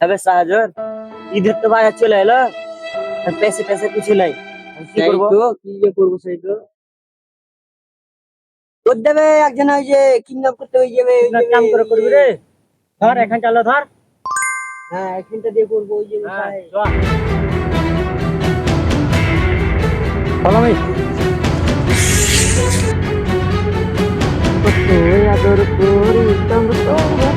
তবে সাহায্য ঈদের তো বাজার চলে এলো, পেছে পেছে কিছু নাই, কি সেই করবো? তো কি যে করবো সেই তো তোর দেবে একজন ওই যে কিডন্যাপ করতে হয়ে যাবে, কাম করে করবি রে। ধর এখন চালো ধর। হ্যাঁ এখানটা দিয়ে করবো ওই যে হ্যাঁ, কোথায়। চল। Follow me. তুই আদর করি তোমার।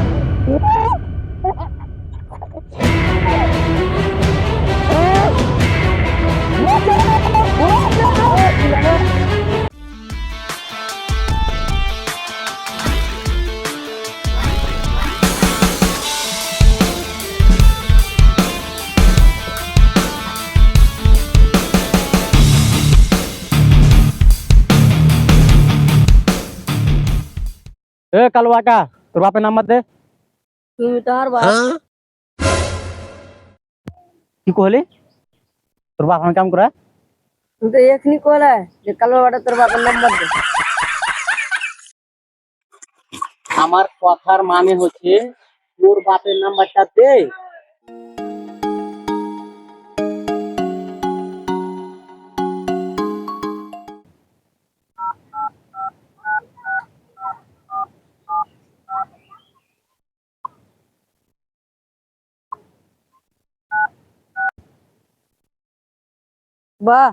এ কালু আকা, তোর বাপের নাম্বার দে। তুমি তো আর বাপ। কি কহলি? তোর বাপ আমি কাম করে? তুমি তো এখনি কলে যে কালো বাটা তোর বাপের নাম্বার দে। আমার কথার মানে হচ্ছে তোর বাপের নাম্বারটা দে। বাহ,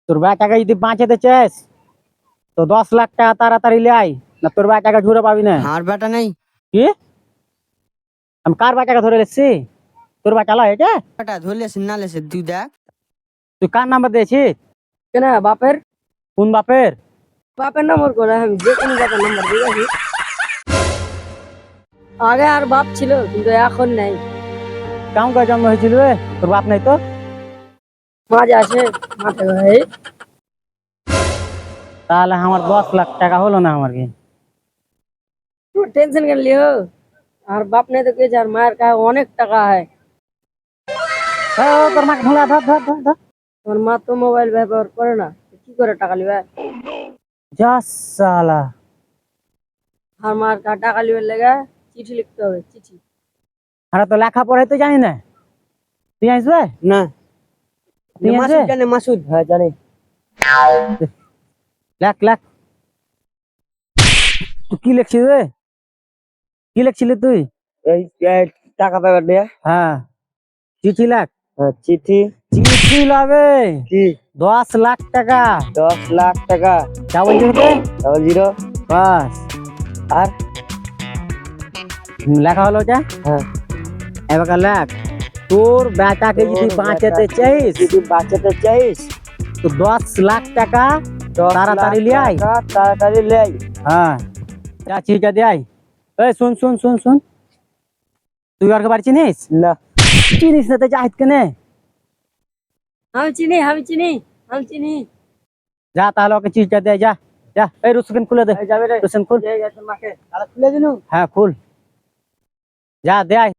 তোর টাকা যদি বাঁচাতে চাস তো 10 লাখ টাকা তাড়াতাড়ি লে আয়, না তোর টাকা ঝুরে পাবি না। আর বেটা নেই কি? আমি কার টাকা ধরে এসেছি? তোর চালা এটা? বেটা ধরলে না লেছে তুই দেখ। তুই কার নাম্বার দিয়েছিস? কেন বাপের? কোন বাপের? বাপের নাম্বার করে আমি যে কোনো বাপের নাম্বার দিয়ে রাখি। আগে আর বাপ ছিল কিন্তু এখন নেই। কাম করে জন্ম হয়েছিল রে, তোর বাপ নাই তো? মাঝে আসে মাঠে ভাই। তাহলে আমার 10 লাখ টাকা হলো না আমার কি? টেনশন कर लियो। আর বাপ নেই তো কে যার মায়ের কাছে অনেক টাকা হয়। তোর মাকে ধুলা ধর ধর ধর ধর। তোর মা তো মোবাইল ব্যবহার করে না, কি করে টাকা লিবে? যা সালা। আর মার কাছে টাকা লিবে লেগে চিঠি লিখতে হবে, চিঠি। আরে তো লেখা পড়াই তো জানি না, তুই আসবে? না তুই আসবে? মাসুদ জানে, মাসুদ হ্যাঁ জানে। লেখ লেখ। তুই কি লিখছিস রে? কি লিখছিলি তুই? এই টাকা পাবার দেয়া। হ্যাঁ, চিঠি লেখ। চিঠি। চিঠি লাবে কি? 10 লাখ টাকা। 10 লাখ টাকা। ডাবল জিরোতে 00। বাস। আর লেখা হলো ওটা। হ্যাঁ এবার লেখ, তোর বেটাকে যদি বাঁচাতে চাইস, যদি বাঁচাতে চাইস তো 10 লাখ টাকা 10 তাড়াতাড়ি লাখ লিয়ে আয়। টাকা তাড়াতাড়ি লে আয়। হ্যাঁ, যা চিঠিটা দিয়ে আয়। এই শুন শুন শুন শুন, তুই আর বাড়ি চিনিস? না চিনিস না তো জাহিদ কেনে? আমি চিনি, আমি চিনি, আমি চিনি। যা তাহলে ওকে চিঠিটা দে, যা যা। এই রুসুকেন খুলে দে। যাবে রে, রুসেন খুল। এই তোর মাকে তাহলে খুলে দিনু। হ্যাঁ খুল, যা দে আয়।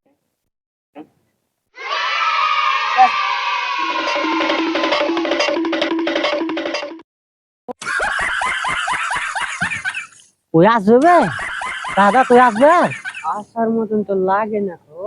ওই আসবে বে? দাদা তুই আসবে? আসার মতন তো লাগে না তো।